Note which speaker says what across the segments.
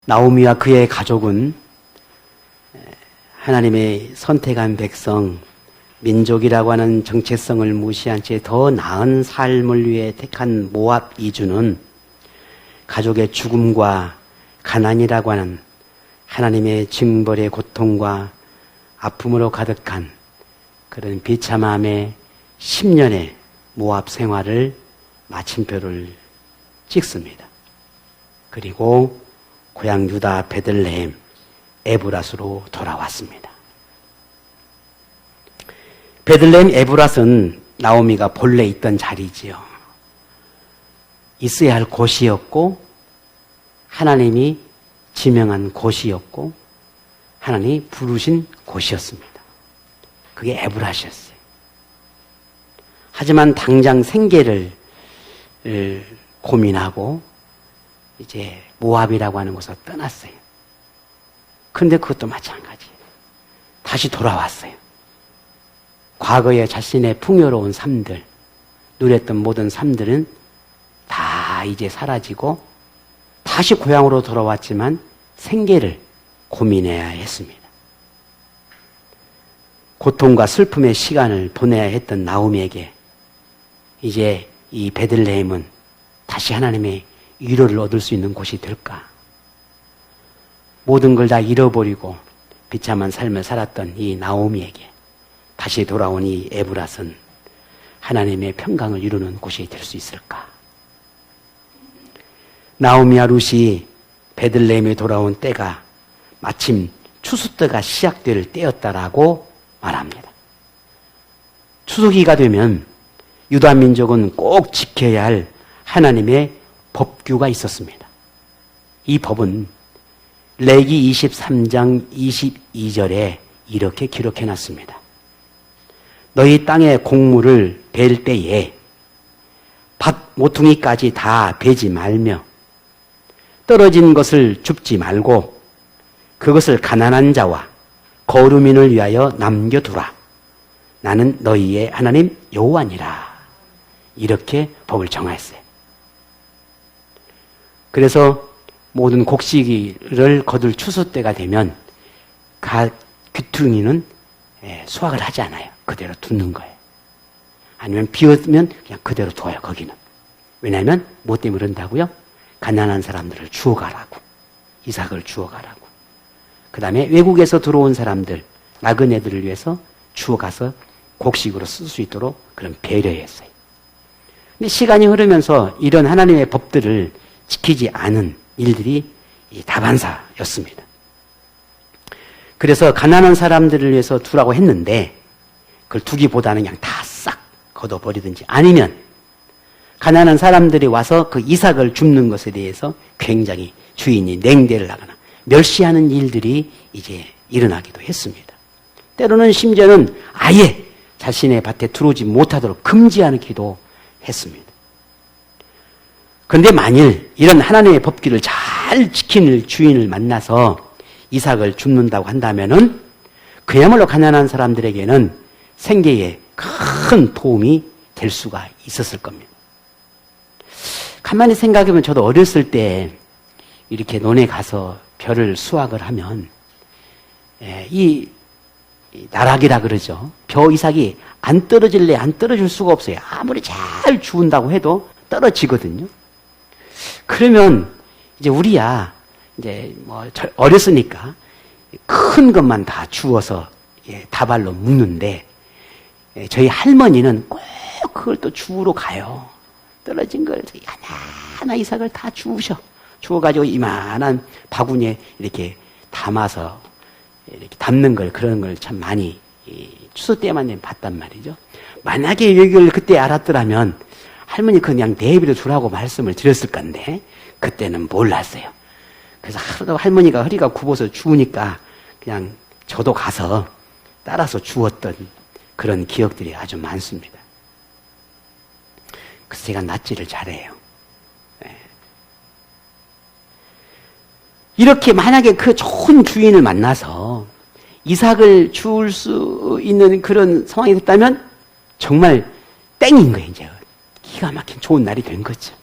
Speaker 1: 나오미와 그의 가족은 하나님의 선택한 백성, 민족이라고 하는 정체성을 무시한 채 더 나은 삶을 위해 택한 모압 이주는 가족의 죽음과 가난이라고 하는 하나님의 징벌의 고통과 아픔으로 가득한 그런 비참함의 10년의 모압 생활을 마침표를 찍습니다. 그리고 고향 유다 베들레헴 에브랏으로 돌아왔습니다. 베들레헴 에브랏은 나오미가 본래 있던 자리지요. 있어야 할 곳이었고 하나님이 지명한 곳이었고 하나님이 부르신 곳이었습니다. 그게 에브랏이었어요. 하지만 당장 생계를 고민하고 이제 모압이라고 하는 곳을 떠났어요. 그런데 그것도 마찬가지예요. 다시 돌아왔어요. 과거에 자신의 풍요로운 삶들, 누렸던 모든 삶들은 다 이제 사라지고 다시 고향으로 돌아왔지만 생계를 고민해야 했습니다. 고통과 슬픔의 시간을 보내야 했던 나오미에게 이제 이 베들레헴은 다시 하나님의 위로를 얻을 수 있는 곳이 될까? 모든 걸 다 잃어버리고 비참한 삶을 살았던 이 나오미에게 다시 돌아온 이 에브랏은 하나님의 평강을 이루는 곳이 될 수 있을까? 나오미와 룻이 베들레헴에 돌아온 때가 마침 추수 때가 시작될 때였다라고 말합니다. 추수기가 되면 유다 민족은 꼭 지켜야 할 하나님의 법규가 있었습니다. 이 법은 레기 23장 22절에 이렇게 기록해 놨습니다. 너희 땅의 곡물을 벨 때에 밭 모퉁이까지 다 베지 말며 떨어진 것을 줍지 말고 그것을 가난한 자와 거류민을 위하여 남겨두라. 나는 너희의 하나님 여호와니라. 이렇게 법을 정하였어요. 그래서 모든 곡식을 거둘 추수 때가 되면 귀퉁이는 수확을 하지 않아요. 그대로 두는 거예요. 아니면 비 오면 그냥 그대로 둬요. 거기는. 왜냐하면 뭐 때문에 그런다고요? 가난한 사람들을 주워가라고. 이삭을 주워가라고. 그 다음에 외국에서 들어온 사람들, 나그네들을 위해서 주워가서 곡식으로 쓸 수 있도록 그런 배려했어요. 근데 시간이 흐르면서 이런 하나님의 법들을 지키지 않은 일들이 다반사였습니다. 그래서 가난한 사람들을 위해서 두라고 했는데 그걸 두기보다는 그냥 다 싹 걷어버리든지 아니면 가난한 사람들이 와서 그 이삭을 줍는 것에 대해서 굉장히 주인이 냉대를 하거나 멸시하는 일들이 이제 일어나기도 했습니다. 때로는 심지어는 아예 자신의 밭에 들어오지 못하도록 금지하기도 했습니다. 그런데 만일 이런 하나님의 법규를 잘 지키는 주인을 만나서 이삭을 줍는다고 한다면은 그야말로 가난한 사람들에게는 생계에 큰 도움이 될 수가 있었을 겁니다. 가만히 생각해보면 저도 어렸을 때 이렇게 논에 가서 벼를 수확을 하면 이 나락이라 그러죠. 벼 이삭이 안 떨어질래 안 떨어질 수가 없어요. 아무리 잘 주운다고 해도 떨어지거든요. 그러면 이제 우리야 이제 뭐 어렸으니까 큰 것만 다 주워서 다발로 묶는데 저희 할머니는 꼭 그걸 또 주우러 가요. 떨어진 걸 하나하나 이삭을 다 주워가지고 이만한 바구니에 이렇게 담아서 이렇게 담는 걸, 그런 걸 참 많이 추수 때만 봤단 말이죠. 만약에 이걸 그때 알았더라면 할머니 그냥 내비로 주라고 말씀을 드렸을 건데 그때는 몰랐어요. 그래서 하루도 할머니가 허리가 굽어서 주우니까 그냥 저도 가서 따라서 주웠던 그런 기억들이 아주 많습니다. 그래서 제가 낫지를 잘해요. 이렇게 만약에 그 좋은 주인을 만나서 이삭을 주울 수 있는 그런 상황이 됐다면 정말 땡인 거예요, 이제. 기가 막힌 좋은 날이 된 거죠.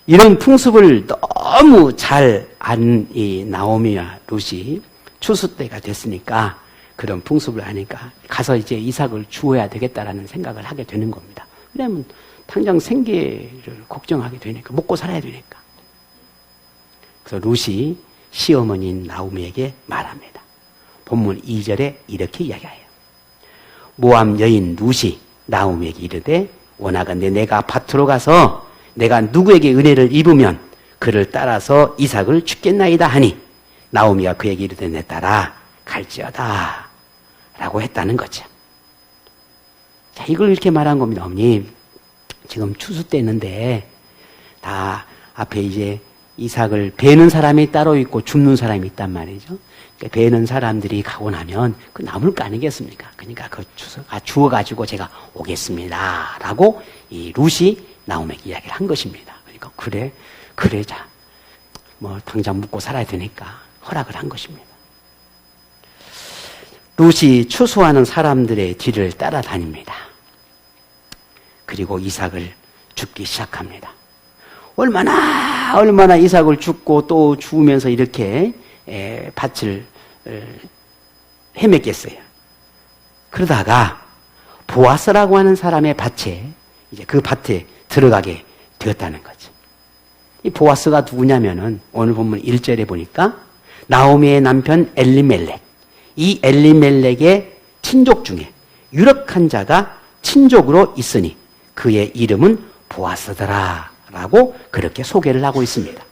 Speaker 1: 이런 풍습을 너무 잘 아는 이 나오미와 룻이 추수 때가 됐으니까 그런 풍습을 아니까 가서 이제 이삭을 주어야 되겠다라는 생각을 하게 되는 겁니다. 왜냐하면 당장 생계를 걱정하게 되니까, 먹고 살아야 되니까. 그래서 룻이 시어머니인 나오미에게 말합니다. 본문 2절에 이렇게 이야기해요. 모압 여인 룻이 나오미에게 이르되 원하건대 내가 밭으로 가서 내가 누구에게 은혜를 입으면 그를 따라서 이삭을 죽겠나이다 하니 나오미가 그에게 이르되 내 따라 갈지어다 라고 했다는 거죠. 자, 이걸 이렇게 말한 겁니다. 어머님, 지금 추수 때였는데 다 앞에 이제 이삭을 베는 사람이 따로 있고 줍는 사람이 있단 말이죠. 그러니까 베는 사람들이 가고 나면 그 남을 거 아니겠습니까? 그러니까 그 주워가지고 제가 오겠습니다 라고 이 룻이 나오미에게 이야기를 한 것입니다. 그러니까 그래 자 뭐 당장 묵고 살아야 되니까 허락을 한 것입니다. 룻이 추수하는 사람들의 뒤를 따라다닙니다. 그리고 이삭을 줍기 시작합니다. 얼마나 이삭을 줍고 또 주우면서 이렇게 밭을 헤맸겠어요. 그러다가 보아스라고 하는 사람의 밭에 이제 그 밭에 들어가게 되었다는 거죠. 이 보아스가 누구냐면은 오늘 본문 1절에 보니까 나오미의 남편 엘리멜렉, 이 엘리멜렉의 친족 중에 유력한 자가 친족으로 있으니 그의 이름은 보아스더라 라고 그렇게 소개를 하고 있습니다.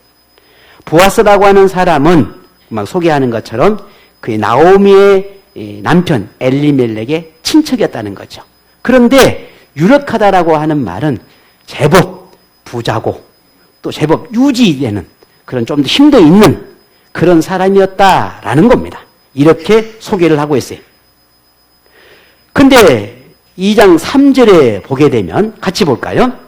Speaker 1: 보아스라고 하는 사람은 막 소개하는 것처럼 그의 나오미의 남편 엘리멜렉의 친척이었다는 거죠. 그런데 유력하다라고 하는 말은 제법 부자고 또 제법 유지되는 그런 좀 더 힘도 있는 그런 사람이었다라는 겁니다. 이렇게 소개를 하고 있어요. 근데 2장 3절에 보게 되면 같이 볼까요?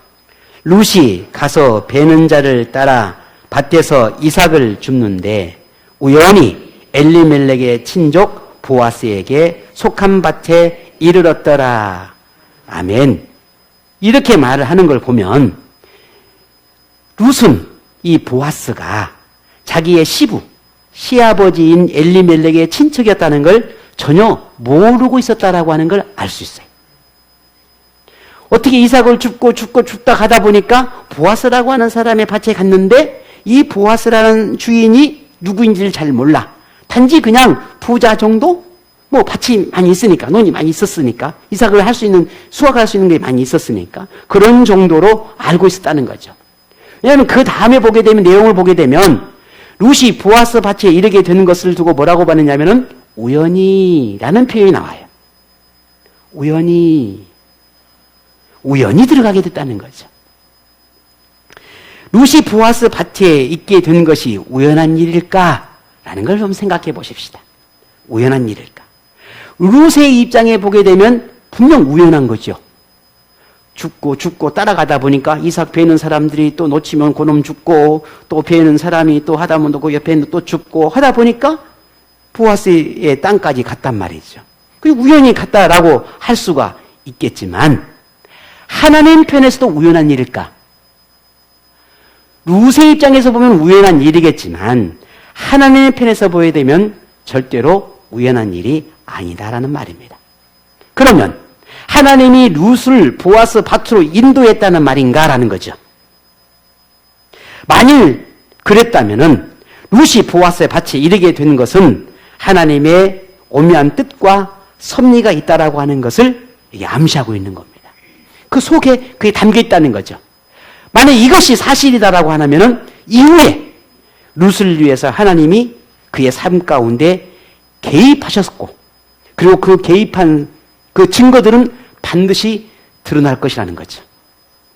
Speaker 1: 룻이 가서 베는 자를 따라 밭에서 이삭을 줍는데 우연히 엘리멜렉의 친족 보아스에게 속한 밭에 이르렀더라. 아멘. 이렇게 말을 하는 걸 보면 룻은 이 보아스가 자기의 시아버지인 엘리멜렉의 친척이었다는 걸 전혀 모르고 있었다라고 하는 걸 알 수 있어요. 어떻게 이삭을 줍다 가다 보니까 보아스라고 하는 사람의 밭에 갔는데 이 보아스라는 주인이 누구인지를 잘 몰라. 단지 그냥 부자 정도? 뭐 밭이 많이 있으니까, 논이 많이 있었으니까, 이삭을 할 수 있는, 수확할 수 있는 게 많이 있었으니까 그런 정도로 알고 있었다는 거죠. 왜냐하면 그 다음에 보게 되면, 내용을 보게 되면 룻이 보아스 밭에 이르게 되는 것을 두고 뭐라고 봤느냐면은 우연히라는 표현이 나와요. 우연히 들어가게 됐다는 거죠. 룻이 보아스 밭에 있게 된 것이 우연한 일일까라는 걸 좀 생각해 보십시다. 우연한 일일까? 룻의 입장에 보게 되면 분명 우연한 거죠. 죽고 따라가다 보니까 이삭 베는 사람들이 또 놓치면 그놈 죽고 또 베는 사람이 또 하다 보면 그 옆에 또 죽고 하다 보니까 보아스의 땅까지 갔단 말이죠. 그리고 우연히 갔다라고 할 수가 있겠지만 하나님 편에서도 우연한 일일까? 룻의 입장에서 보면 우연한 일이겠지만 하나님의 편에서 보게 되면 절대로 우연한 일이 아니다라는 말입니다. 그러면 하나님이 룻을 보아스 밭으로 인도했다는 말인가라는 거죠. 만일 그랬다면은 룻이 보아스의 밭에 이르게 된 것은 하나님의 오묘한 뜻과 섭리가 있다라고 하는 것을 암시하고 있는 겁니다. 그 속에 그게 담겨 있다는 거죠. 만약 이것이 사실이다라고 하면은 이후에 룻을 위해서 하나님이 그의 삶 가운데 개입하셨고 그리고 그 개입한 그 증거들은 반드시 드러날 것이라는 거죠.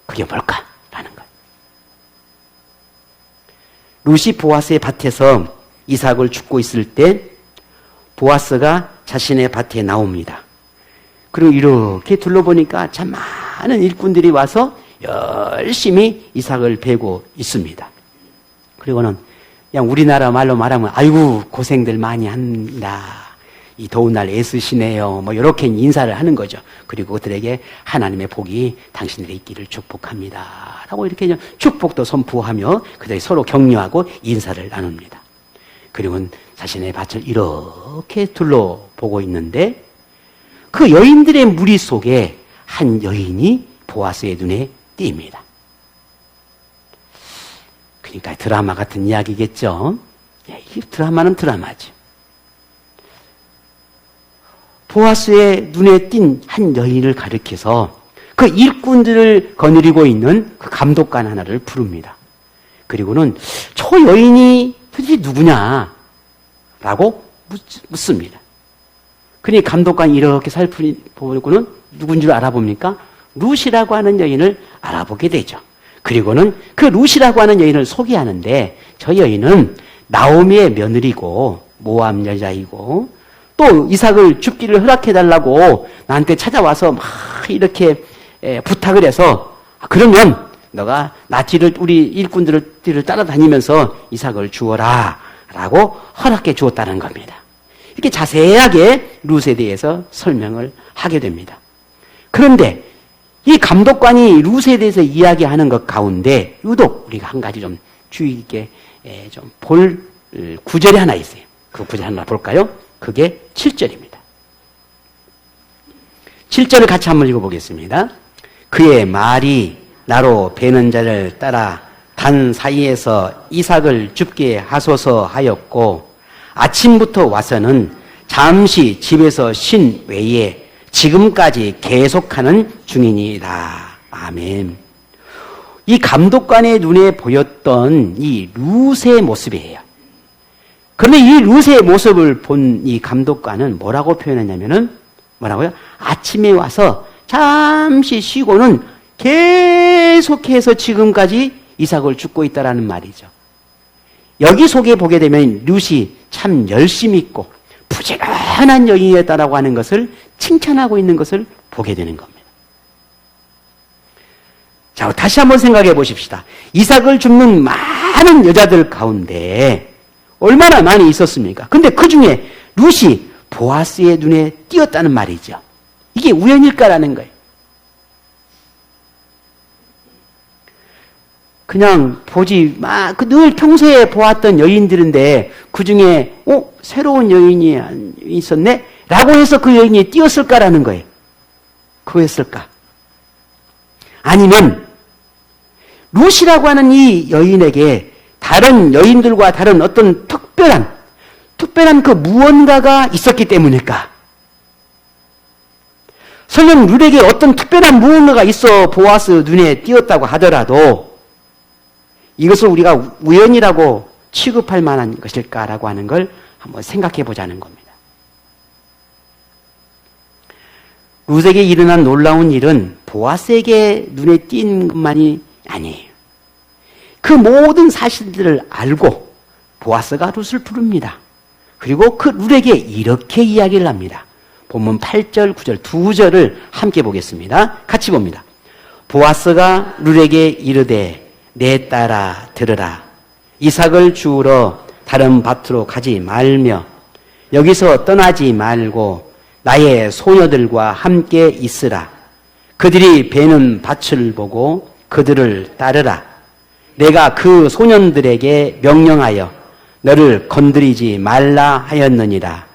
Speaker 1: 그게 뭘까라는 거예요. 룻이 보아스의 밭에서 이삭을 줍고 있을 때 보아스가 자신의 밭에 나옵니다. 그리고 이렇게 둘러보니까 참 많은 일꾼들이 와서 열심히 이삭을 베고 있습니다. 그리고는 그냥 우리나라 말로 말하면 아이고 고생들 많이 한다. 이 더운 날 애쓰시네요. 뭐 이렇게 인사를 하는 거죠. 그리고 그들에게 하나님의 복이 당신들의 있기를 축복합니다. 라고 이렇게 축복도 선포하며 그들이 서로 격려하고 인사를 나눕니다. 그리고 자신의 밭을 이렇게 둘러보고 있는데 그 여인들의 무리 속에 한 여인이 보아스의 눈에 띕니다. 그러니까 드라마 같은 이야기겠죠. 이 드라마는 드라마지. 보아스의 눈에 띈 한 여인을 가리켜서 그 일꾼들을 거느리고 있는 그 감독관 하나를 부릅니다. 그리고는 저 여인이 도대체 누구냐? 라고 묻습니다. 그러니 감독관이 이렇게 살펴보고는 누군 줄 알아봅니까? 룻이라고 하는 여인을 알아보게 되죠. 그리고는 그 룻이라고 하는 여인을 소개하는데 저 여인은 나오미의 며느리고 모압 여자이고 또 이삭을 죽기를 허락해달라고 나한테 찾아와서 막 이렇게 부탁을 해서 그러면 너가 나치를 우리 일꾼들을 따라다니면서 이삭을 주어라 라고 허락해 주었다는 겁니다. 이렇게 자세하게 룻에 대해서 설명을 하게 됩니다. 그런데 이 감독관이 룻에 대해서 이야기하는 것 가운데 유독 우리가 한 가지 좀 주의 있게 좀 볼 구절이 하나 있어요. 그 구절 하나 볼까요? 그게 7절입니다. 7절을 같이 한번 읽어보겠습니다. 그의 말이 나로 베는 자를 따라 단 사이에서 이삭을 죽게 하소서 하였고 아침부터 와서는 잠시 집에서 쉰 외에 지금까지 계속하는 중이니이다. 아멘. 이 감독관의 눈에 보였던 이 룻의 모습이에요. 그런데 이 룻의 모습을 본 이 감독관은 뭐라고 표현했냐면은 뭐라고요? 아침에 와서 잠시 쉬고는 계속해서 지금까지 이삭을 죽고 있다라는 말이죠. 여기 속에 보게 되면 룻이 참 열심 있고 부지런한 여인이었다라고 하는 것을 칭찬하고 있는 것을 보게 되는 겁니다. 자, 다시 한번 생각해 보십시다. 이삭을 줍는 많은 여자들 가운데 얼마나 많이 있었습니까? 근데 그 중에 룻이 보아스의 눈에 띄었다는 말이죠. 이게 우연일까라는 거예요. 그냥 보지 늘 평소에 보았던 여인들인데 그 중에 새로운 여인이 있었네? 라고 해서 그 여인이 띄었을까라는 거예요. 그랬을까? 아니면 룻이라고 하는 이 여인에게 다른 여인들과 다른 어떤 특별한 그 무언가가 있었기 때문일까? 설령 룻에게 어떤 특별한 무언가가 있어 보아스 눈에 띄었다고 하더라도 이것을 우리가 우연이라고 취급할 만한 것일까라고 하는 걸 한번 생각해 보자는 겁니다. 룻에게 일어난 놀라운 일은 보아스에게 눈에 띈 것만이 아니에요. 그 모든 사실들을 알고 보아스가 룻을 부릅니다. 그리고 그 룻에게 이렇게 이야기를 합니다. 본문 8절, 9절 두 절을 함께 보겠습니다. 같이 봅니다. 보아스가 룻에게 이르되 내 딸아 들으라. 이삭을 주우러 다른 밭으로 가지 말며 여기서 떠나지 말고 나의 소녀들과 함께 있으라. 그들이 베는 밭을 보고 그들을 따르라. 내가 그 소년들에게 명령하여 너를 건드리지 말라 하였느니라.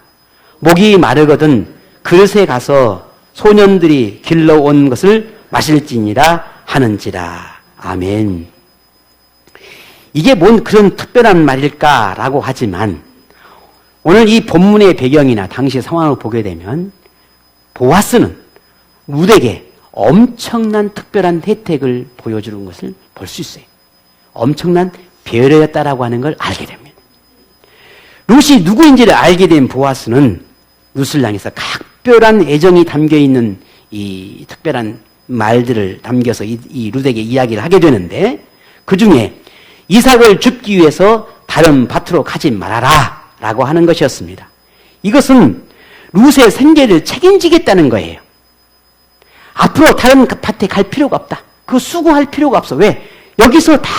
Speaker 1: 목이 마르거든 그릇에 가서 소년들이 길러온 것을 마실지니라 하는지라. 아멘. 이게 뭔 그런 특별한 말일까라고 하지만 오늘 이 본문의 배경이나 당시 상황을 보게 되면 보아스는 룻에게 엄청난 특별한 혜택을 보여주는 것을 볼 수 있어요. 엄청난 배려였다라고 하는 걸 알게 됩니다. 룻이 누구인지를 알게 된 보아스는 룻을 향해서 각별한 애정이 담겨있는 이 특별한 말들을 담겨서 이 룻에게 이야기를 하게 되는데 그 중에 이삭을 줍기 위해서 다른 밭으로 가지 말아라 라고 하는 것이었습니다. 이것은 룻의 생계를 책임지겠다는 거예요. 앞으로 다른 밭에 갈 필요가 없다. 그거 수고할 필요가 없어. 왜? 여기서 다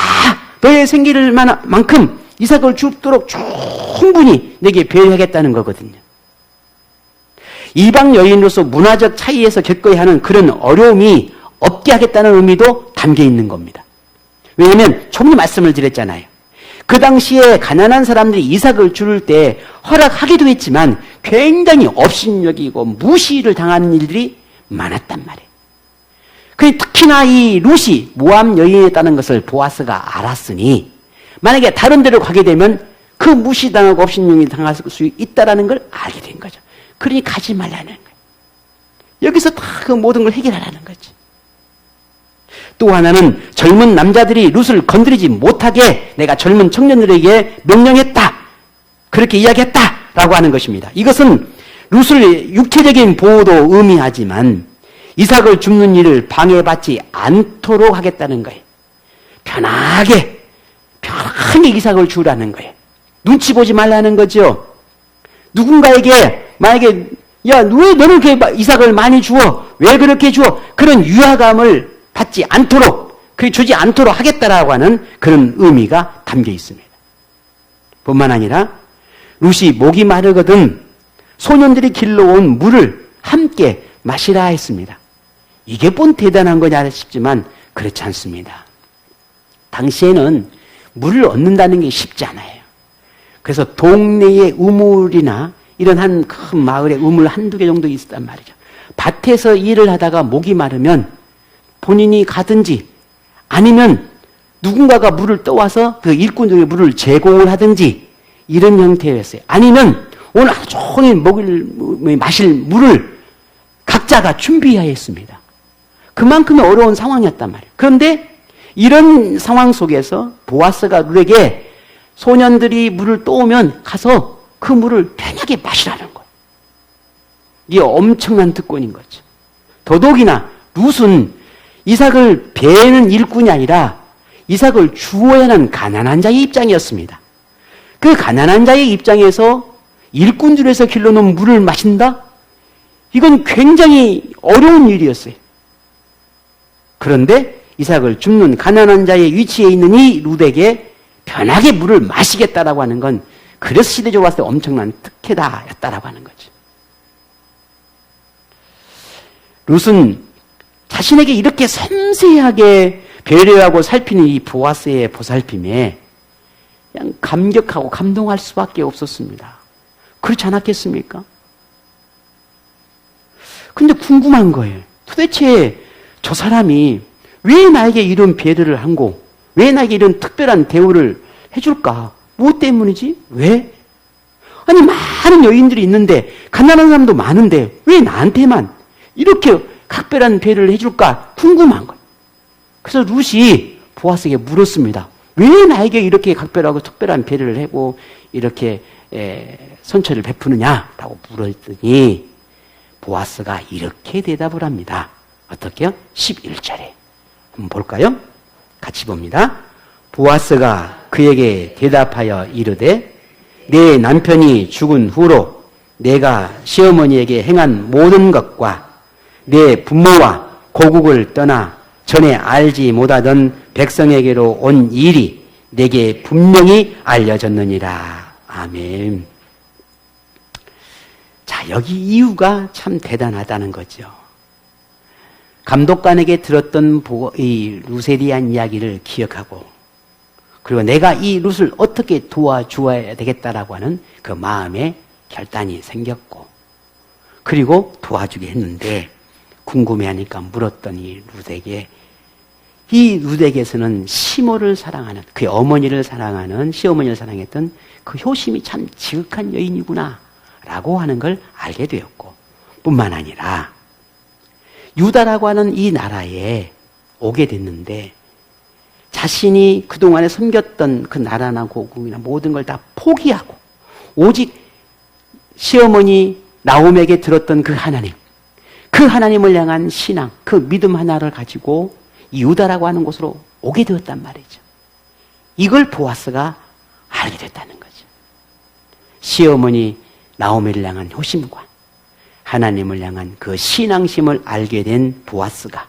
Speaker 1: 너의 생계를 만큼 이삭을 줍도록 충분히 내게 배려하겠다는 거거든요. 이방 여인으로서 문화적 차이에서 겪어야 하는 그런 어려움이 없게 하겠다는 의미도 담겨 있는 겁니다. 왜냐하면 처음에 말씀을 드렸잖아요. 그 당시에 가난한 사람들이 이삭을 주를 때 허락하기도 했지만 굉장히 업신여기고 무시를 당하는 일들이 많았단 말이에요. 특히나 이 룻이 모압 여인이었다는 것을 보아스가 알았으니 만약에 다른 데로 가게 되면 그 무시당하고 업신여기 당할 수 있다는 걸 알게 된 거죠. 그러니 가지 말라는 거예요. 여기서 다 그 모든 걸 해결하라는 거지. 또 하나는 젊은 남자들이 룻을 건드리지 못하게 내가 젊은 청년들에게 명령했다. 그렇게 이야기했다라고 하는 것입니다. 이것은 룻을 육체적인 보호도 의미하지만 이삭을 줍는 일을 방해받지 않도록 하겠다는 거예요. 편하게 이삭을 주라는 거예요. 눈치 보지 말라는 거죠. 누군가에게 만약에 야, 왜 너는 그렇게 이삭을 많이 주어? 왜 그렇게 주어? 그런 유화감을 받지 않도록, 주지 않도록 하겠다라고 하는 그런 의미가 담겨 있습니다. 뿐만 아니라 룻이 목이 마르거든 소년들이 길러온 물을 함께 마시라 했습니다. 이게 뭔 대단한 거냐 싶지만 그렇지 않습니다. 당시에는 물을 얻는다는 게 쉽지 않아요. 그래서 동네의 우물이나 이런 한 큰 마을에 우물 한두 개 정도 있었단 말이죠. 밭에서 일을 하다가 목이 마르면 본인이 가든지 아니면 누군가가 물을 떠와서 그 일꾼들에게 물을 제공을 하든지 이런 형태였어요. 아니면 오늘 하루 종일 마실 물을 각자가 준비해야 했습니다. 그만큼의 어려운 상황이었단 말이에요. 그런데 이런 상황 속에서 보아스가 룻에게 소년들이 물을 떠오면 가서 그 물을 편하게 마시라는 거예요. 이게 엄청난 특권인 거죠. 더더욱이나 룻은 이삭을 베는 일꾼이 아니라 이삭을 주어야 하는 가난한 자의 입장이었습니다. 그 가난한 자의 입장에서 일꾼들에서 길러놓은 물을 마신다? 이건 굉장히 어려운 일이었어요. 그런데 이삭을 줍는 가난한 자의 위치에 있는 이 룻에게 편하게 물을 마시겠다라고 하는 건 그래서 시대적으로 봤을 때 엄청난 특혜다였다라고 하는 거죠. 룻은 자신에게 이렇게 섬세하게 배려하고 살피는 이 보아스의 보살핌에 그냥 감격하고 감동할 수밖에 없었습니다. 그렇지 않았겠습니까? 근데 궁금한 거예요. 도대체 저 사람이 왜 나에게 이런 배려를 하고 왜 나에게 이런 특별한 대우를 해줄까? 무엇 때문이지? 왜? 아니 많은 여인들이 있는데 가난한 사람도 많은데 왜 나한테만 이렇게 각별한 배려를 해줄까? 궁금한 거예요. 그래서 룻이 보아스에게 물었습니다. 왜 나에게 이렇게 각별하고 특별한 배려를 하고 이렇게 선처를 베푸느냐라고 물었더니 보아스가 이렇게 대답을 합니다. 어떻게요? 11절에 한번 볼까요? 같이 봅니다. 보아스가 그에게 대답하여 이르되 내 남편이 죽은 후로 내가 시어머니에게 행한 모든 것과 내 부모와 고국을 떠나 전에 알지 못하던 백성에게로 온 일이 내게 분명히 알려졌느니라. 아멘. 자, 여기 이유가 참 대단하다는 거죠. 감독관에게 들었던 이 룻에 대한 이야기를 기억하고 그리고 내가 이 룻을 어떻게 도와주어야 되겠다라고 하는 그 마음의 결단이 생겼고 그리고 도와주게 했는데 궁금해하니까 물었던 이 룻에게서는 시모를 사랑하는 그의 어머니를 사랑하는 시어머니를 사랑했던 그 효심이 참 지극한 여인이구나 라고 하는 걸 알게 되었고 뿐만 아니라 유다라고 하는 이 나라에 오게 됐는데 자신이 그동안에 섬겼던 그 나라나 고국이나 모든 걸 다 포기하고 오직 시어머니 나옴에게 들었던 그 하나님을 향한 신앙, 그 믿음 하나를 가지고 이 유다라고 하는 곳으로 오게 되었단 말이죠. 이걸 보아스가 알게 됐다는 거죠. 시어머니 나오미를 향한 효심과 하나님을 향한 그 신앙심을 알게 된 보아스가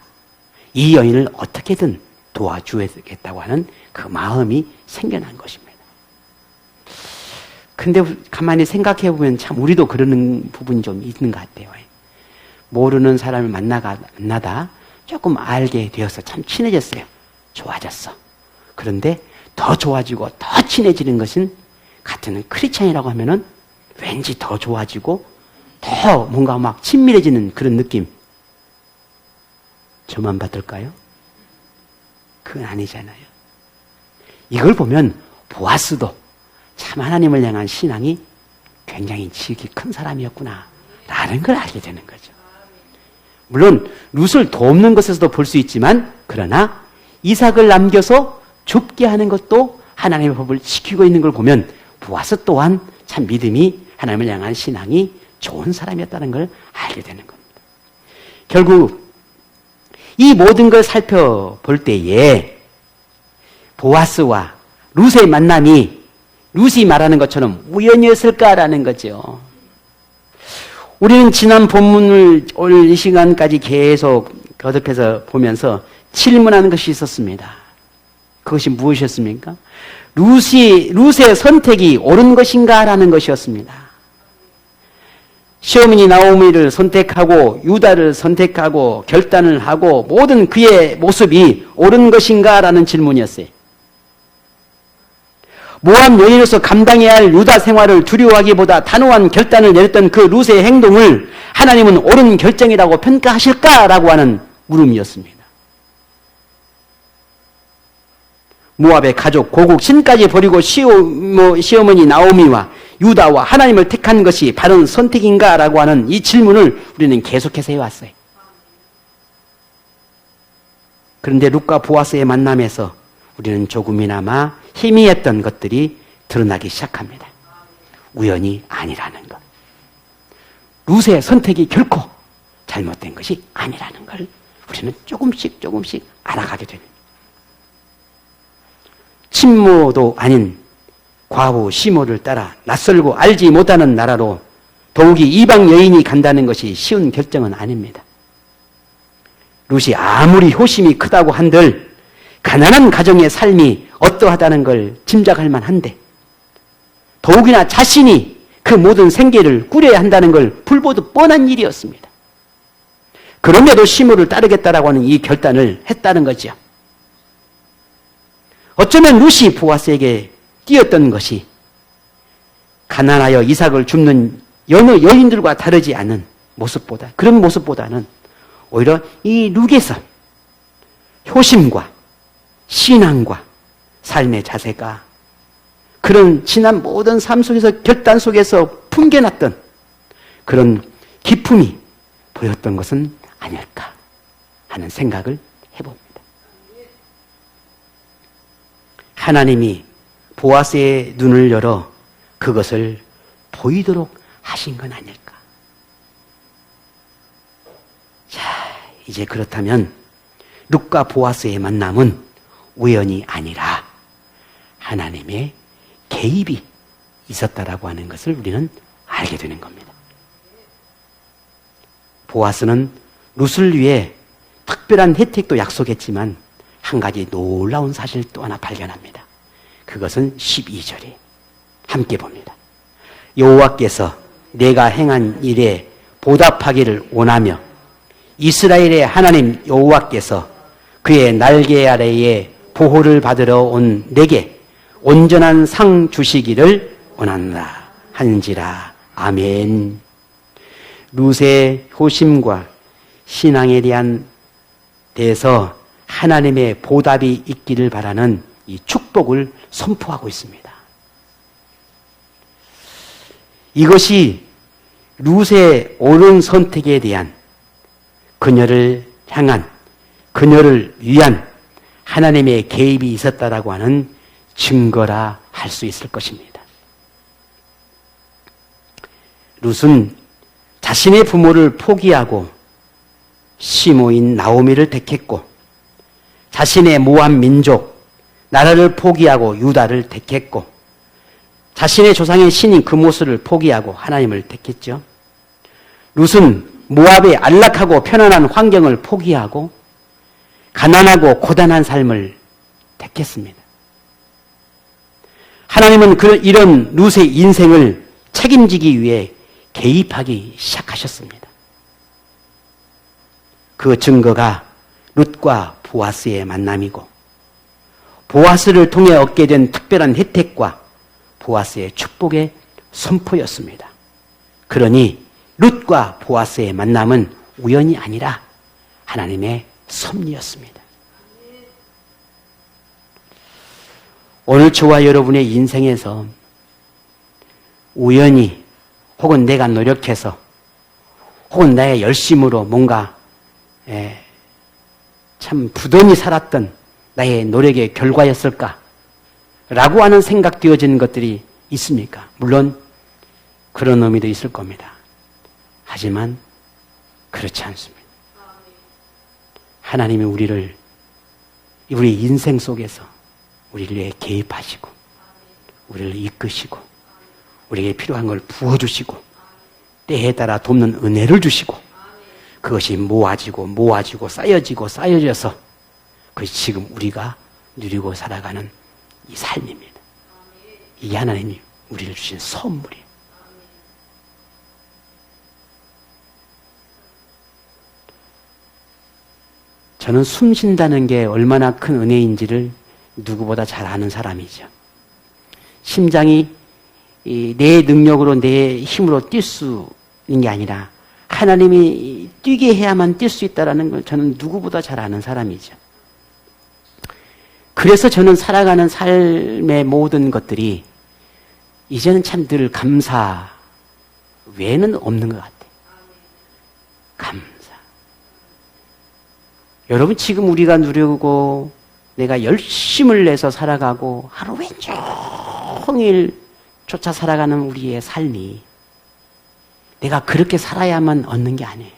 Speaker 1: 이 여인을 어떻게든 도와주겠다고 하는 그 마음이 생겨난 것입니다. 근데 가만히 생각해 보면 참 우리도 그러는 부분이 좀 있는 것 같아요. 모르는 사람을 만나다 조금 알게 되어서 참 친해졌어요. 좋아졌어. 그런데 더 좋아지고 더 친해지는 것은 같은 크리스찬이라고 하면은 왠지 더 좋아지고 더 뭔가 막 친밀해지는 그런 느낌. 저만 받을까요? 그건 아니잖아요. 이걸 보면 보아스도 참 하나님을 향한 신앙이 굉장히 지극히 큰 사람이었구나 라는 걸 알게 되는 거죠. 물론 룻을 돕는 것에서도 볼 수 있지만 그러나 이삭을 남겨서 죽게 하는 것도 하나님의 법을 지키고 있는 걸 보면 보아스 또한 참 믿음이 하나님을 향한 신앙이 좋은 사람이었다는 걸 알게 되는 겁니다. 결국 이 모든 걸 살펴볼 때에 보아스와 룻의 만남이 룻이 말하는 것처럼 우연이었을까라는 거죠. 우리는 지난 본문을 오늘 이 시간까지 계속 거듭해서 보면서 질문하는 것이 있었습니다. 그것이 무엇이었습니까? 룻의 선택이 옳은 것인가라는 것이었습니다. 시어머니 나오미를 선택하고 유다를 선택하고 결단을 하고 모든 그의 모습이 옳은 것인가라는 질문이었어요. 모압 여인으로서 감당해야 할 유다 생활을 두려워하기보다 단호한 결단을 내렸던 그 룻의 행동을 하나님은 옳은 결정이라고 평가하실까라고 하는 물음이었습니다. 모압의 가족, 고국, 신까지 버리고 시어머니 나오미와 유다와 하나님을 택한 것이 바른 선택인가라고 하는 이 질문을 우리는 계속해서 해왔어요. 그런데 룻과 보아스의 만남에서 우리는 조금이나마 희미했던 것들이 드러나기 시작합니다. 우연이 아니라는 것. 룻의 선택이 결코 잘못된 것이 아니라는 걸 우리는 조금씩 알아가게 됩니다. 친모도 아닌 과부 시모를 따라 낯설고 알지 못하는 나라로 더욱이 이방 여인이 간다는 것이 쉬운 결정은 아닙니다. 룻이 아무리 효심이 크다고 한들 가난한 가정의 삶이 어떠하다는 걸 짐작할 만한데 더욱이나 자신이 그 모든 생계를 꾸려야 한다는 걸 불보듯 뻔한 일이었습니다. 그런데도 시모를 따르겠다라고 하는 이 결단을 했다는 거죠. 어쩌면 룻이 보아스에게 띄었던 것이 가난하여 이삭을 줍는 여느 여인들과 다르지 않은 모습보다 그런 모습보다는 오히려 이 룻에서 효심과 신앙과 삶의 자세가 그런 지난 모든 삶 속에서 결단 속에서 풍겨났던 그런 기품이 보였던 것은 아닐까 하는 생각을 해봅니다. 하나님이 보아스의 눈을 열어 그것을 보이도록 하신 건 아닐까. 자, 이제 그렇다면 룻과 보아스의 만남은 우연이 아니라 하나님의 개입이 있었다라고 하는 것을 우리는 알게 되는 겁니다. 보아스는 룻을 위해 특별한 혜택도 약속했지만 한 가지 놀라운 사실 또 하나 발견합니다. 그것은 12절에 함께 봅니다. 여호와께서 내가 행한 일에 보답하기를 원하며 이스라엘의 하나님 여호와께서 그의 날개 아래에 보호를 받으러 온 내게 온전한 상 주시기를 원한다 한지라. 아멘. 룻의 효심과 신앙에 대한 데서 하나님의 보답이 있기를 바라는 이 축복을 선포하고 있습니다. 이것이 룻의 옳은 선택에 대한 그녀를 향한 그녀를 위한 하나님의 개입이 있었다라고 하는 증거라 할 수 있을 것입니다. 룻은 자신의 부모를 포기하고 시모인 나오미를 택했고 자신의 모압 민족 나라를 포기하고 유다를 택했고 자신의 조상의 신인 그모스를 포기하고 하나님을 택했죠. 룻은 모압의 안락하고 편안한 환경을 포기하고 가난하고 고단한 삶을 택했습니다. 하나님은 이런 룻의 인생을 책임지기 위해 개입하기 시작하셨습니다. 그 증거가 룻과 보아스의 만남이고 보아스를 통해 얻게 된 특별한 혜택과 보아스의 축복의 선포였습니다. 그러니 룻과 보아스의 만남은 우연이 아니라 하나님의 섭리였습니다. 오늘 저와 여러분의 인생에서 우연히 혹은 내가 노력해서 혹은 나의 열심으로 뭔가 참 부단히 살았던 나의 노력의 결과였을까? 라고 하는 생각되어지는 것들이 있습니까? 물론 그런 의미도 있을 겁니다. 하지만 그렇지 않습니다. 하나님이 우리 인생 속에서 우리를 위해 개입하시고 우리를 이끄시고 우리에게 필요한 걸 부어주시고 때에 따라 돕는 은혜를 주시고 그것이 모아지고 쌓여져서 그것이 지금 우리가 누리고 살아가는 이 삶입니다. 이게 하나님이 우리를 주신 선물이에요. 저는 숨 쉰다는 게 얼마나 큰 은혜인지를 누구보다 잘 아는 사람이죠. 심장이 내 능력으로 내 힘으로 뛸 수 있는 게 아니라 하나님이 뛰게 해야만 뛸 수 있다는 걸 저는 누구보다 잘 아는 사람이죠. 그래서 저는 살아가는 삶의 모든 것들이 이제는 참 늘 감사 외에는 없는 것 같아요. 감사. 여러분 지금 우리가 누리고 내가 열심을 내서 살아가고 하루 종일 쫓아 살아가는 우리의 삶이 내가 그렇게 살아야만 얻는 게 아니에요.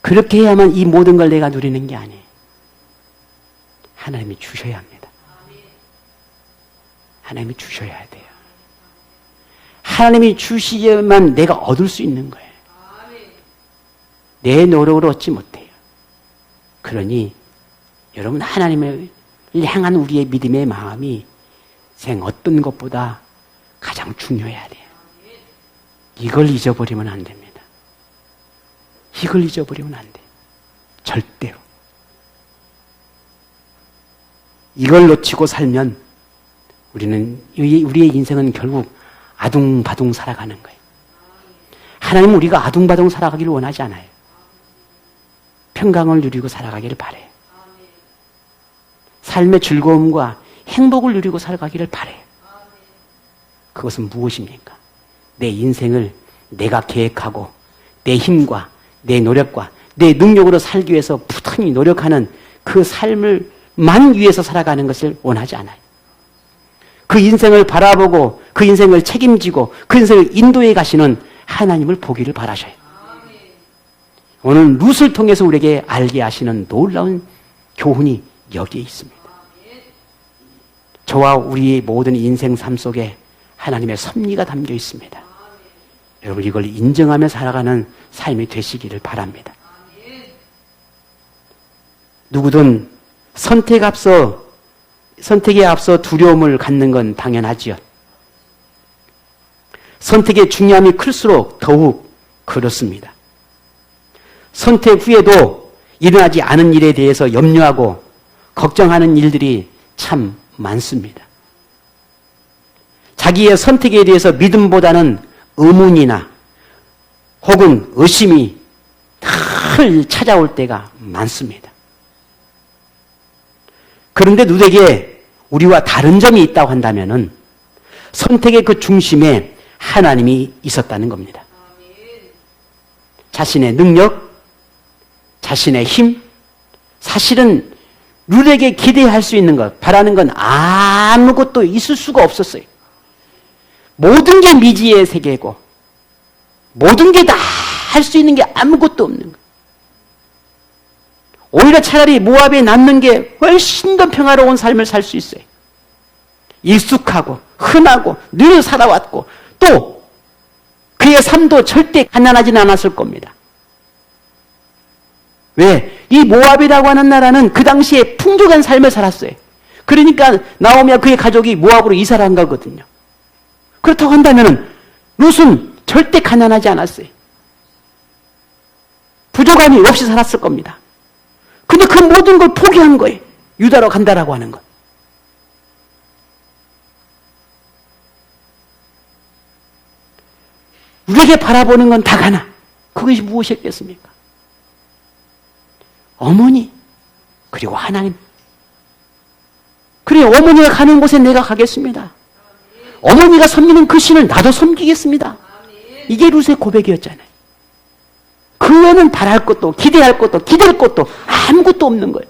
Speaker 1: 그렇게 해야만 이 모든 걸 내가 누리는 게 아니에요. 하나님이 주셔야 합니다. 하나님이 주셔야 돼요. 하나님이 주시야만 내가 얻을 수 있는 거예요. 내 노력으로 얻지 못해요. 그러니 여러분 하나님을 향한 우리의 믿음의 마음이 생 어떤 것보다 가장 중요해야 돼요. 이걸 잊어버리면 안 됩니다. 이걸 잊어버리면 안 돼요. 절대로. 이걸 놓치고 살면 우리의 인생은 결국 아둥바둥 살아가는 거예요. 하나님은 우리가 아둥바둥 살아가기를 원하지 않아요. 평강을 누리고 살아가기를 바래요. 삶의 즐거움과 행복을 누리고 살아가기를 바래요. 그것은 무엇입니까? 내 인생을 내가 계획하고 내 힘과 내 노력과 내 능력으로 살기 위해서 부단히 노력하는 그 삶을만 위해서 살아가는 것을 원하지 않아요. 그 인생을 바라보고 그 인생을 책임지고 그 인생을 인도해 가시는 하나님을 보기를 바라셔요. 오늘 룻을 통해서 우리에게 알게 하시는 놀라운 교훈이 여기에 있습니다. 저와 우리의 모든 인생 삶 속에 하나님의 섭리가 담겨 있습니다. 여러분 이걸 인정하며 살아가는 삶이 되시기를 바랍니다. 누구든 선택에 앞서 두려움을 갖는 건 당연하지요. 선택의 중요함이 클수록 더욱 그렇습니다. 선택 후에도 일어나지 않은 일에 대해서 염려하고 걱정하는 일들이 참 많습니다. 자기의 선택에 대해서 믿음보다는 의문이나 혹은 의심이 늘 찾아올 때가 많습니다. 그런데 룻에게 우리와 다른 점이 있다고 한다면은 선택의 그 중심에 하나님이 있었다는 겁니다. 자신의 능력, 자신의 힘, 사실은 룻에게 기대할 수 있는 것, 바라는 건 아무것도 있을 수가 없었어요. 모든 게 미지의 세계고 모든 게 다 할 수 있는 게 아무것도 없는 거예요. 오히려 차라리 모압에 남는 게 훨씬 더 평화로운 삶을 살 수 있어요. 익숙하고 흔하고 늘 살아왔고 또 그의 삶도 절대 가난하진 않았을 겁니다. 왜? 이 모압이라고 하는 나라는 그 당시에 풍족한 삶을 살았어요. 그러니까 나오미와 그의 가족이 모압으로 이사를 한 거거든요. 그렇다고 한다면 룻은 절대 가난하지 않았어요. 부족함이 없이 살았을 겁니다. 근데 그 모든 걸 포기한 거예요. 유다로 간다라고 하는 것. 우리에게 바라보는 건 다 가나. 그것이 무엇이었겠습니까? 어머니, 그리고 하나님. 그래, 어머니가 가는 곳에 내가 가겠습니다. 어머니가 섬기는 그 신을 나도 섬기겠습니다. 이게 룻의 고백이었잖아요. 그 외에는 바랄 것도, 기대할 것도, 기댈 것도 아무것도 없는 거예요.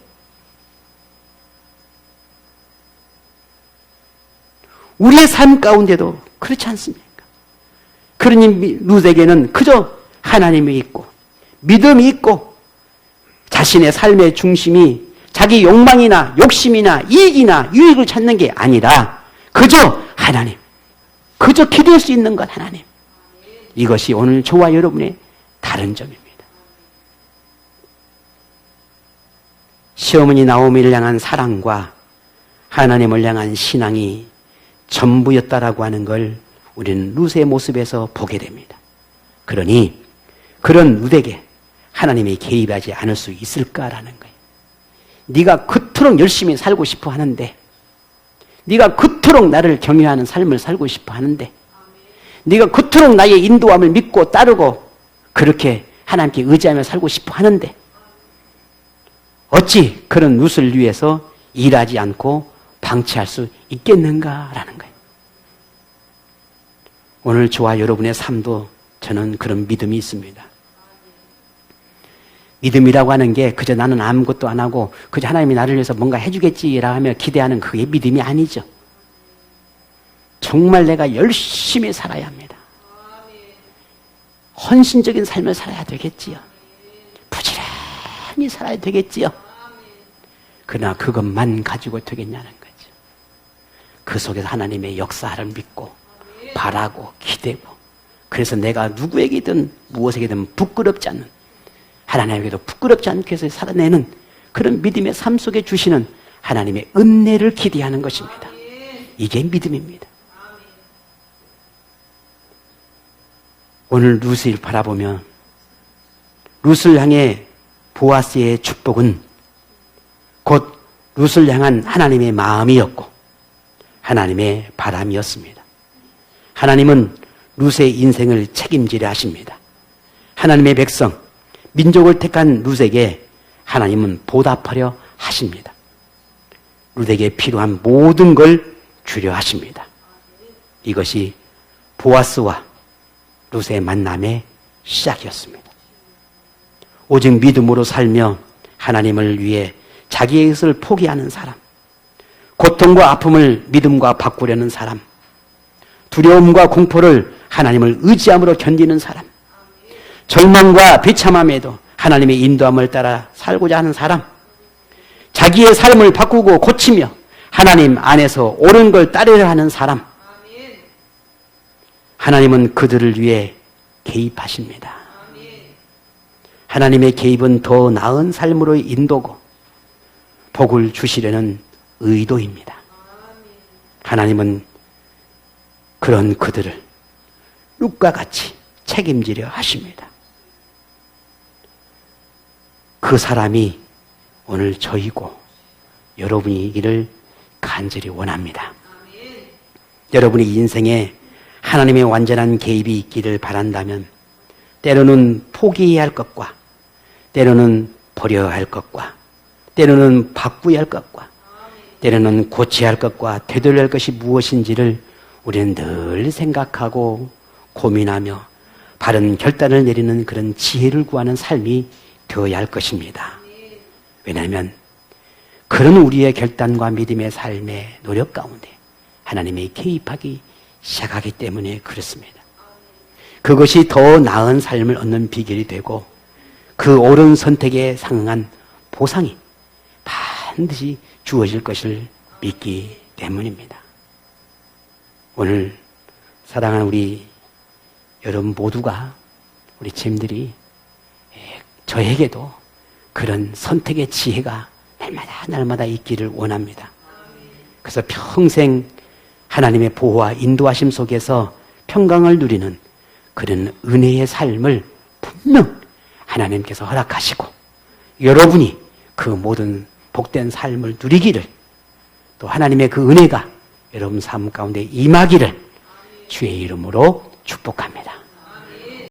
Speaker 1: 우리의 삶 가운데도 그렇지 않습니까? 그러니 룻에게는 그저 하나님이 있고 믿음이 있고 자신의 삶의 중심이 자기 욕망이나 욕심이나 이익이나 유익을 찾는 게 아니라 그저 하나님, 그저 기댈 수 있는 것 하나님. 이것이 오늘 저와 여러분의 다른 점입니다. 시어머니 나오미를 향한 사랑과 하나님을 향한 신앙이 전부였다라고 하는 걸 우리는 룻의 모습에서 보게 됩니다. 그러니 그런 룻에게 하나님이 개입하지 않을 수 있을까라는 거예요. 네가 그토록 열심히 살고 싶어 하는데, 네가 그토록 나를 경외하는 삶을 살고 싶어 하는데, 네가 그토록 나의 인도함을 믿고 따르고 그렇게 하나님께 의지하며 살고 싶어 하는데 어찌 그런 룻을 위해서 일하지 않고 방치할 수 있겠는가라는 거예요. 오늘 저와 여러분의 삶도 저는 그런 믿음이 있습니다. 믿음이라고 하는 게 그저 나는 아무것도 안 하고 그저 하나님이 나를 위해서 뭔가 해주겠지라 하며 기대하는 그게 믿음이 아니죠. 정말 내가 열심히 살아야 합니다. 헌신적인 삶을 살아야 되겠지요. 부지런히 살아야 되겠지요. 그러나 그것만 가지고 되겠냐는 거죠. 그 속에서 하나님의 역사를 믿고 바라고 기대고, 그래서 내가 누구에게든 무엇에게든 부끄럽지 않는, 하나님에게도 부끄럽지 않게 해서 살아내는 그런 믿음의 삶 속에 주시는 하나님의 은혜를 기대하는 것입니다. 이게 믿음입니다. 오늘 룻을 바라보면 룻을 향해 보아스의 축복은 곧 룻을 향한 하나님의 마음이었고 하나님의 바람이었습니다. 하나님은 룻의 인생을 책임지려 하십니다. 하나님의 백성, 민족을 택한 룻에게 하나님은 보답하려 하십니다. 룻에게 필요한 모든 걸 주려 하십니다. 이것이 보아스와 룻의 만남의 시작이었습니다. 오직 믿음으로 살며 하나님을 위해 자기의 것을 포기하는 사람, 고통과 아픔을 믿음과 바꾸려는 사람, 두려움과 공포를 하나님을 의지함으로 견디는 사람, 절망과 비참함에도 하나님의 인도함을 따라 살고자 하는 사람, 자기의 삶을 바꾸고 고치며 하나님 안에서 옳은 걸 따르려 하는 사람, 하나님은 그들을 위해 개입하십니다. 하나님의 개입은 더 나은 삶으로 인도고 복을 주시려는 의도입니다. 하나님은 그런 그들을 룻과 같이 책임지려 하십니다. 그 사람이 오늘 저이고 여러분이기를 간절히 원합니다. 여러분의 인생에 하나님의 완전한 개입이 있기를 바란다면 때로는 포기해야 할 것과 때로는 버려야 할 것과 때로는 바꾸어야 할 것과 때로는 고쳐야 할 것과 되돌려야 할 것이 무엇인지를 우리는 늘 생각하고 고민하며 바른 결단을 내리는 그런 지혜를 구하는 삶이 되어야 할 것입니다. 왜냐하면 그런 우리의 결단과 믿음의 삶의 노력 가운데 하나님이 개입하기 시작하기 때문에 그렇습니다. 그것이 더 나은 삶을 얻는 비결이 되고 그 옳은 선택에 상응한 보상이 반드시 주어질 것을 믿기 때문입니다. 오늘 사랑하는 우리 여러분 모두가, 우리 지금들이 저에게도 그런 선택의 지혜가 날마다 있기를 원합니다. 그래서 평생 하나님의 보호와 인도하심 속에서 평강을 누리는 그런 은혜의 삶을 분명 하나님께서 허락하시고 여러분이 그 모든 복된 삶을 누리기를 또 하나님의 그 은혜가 여러분 삶 가운데 임하기를 주의 이름으로 축복합니다.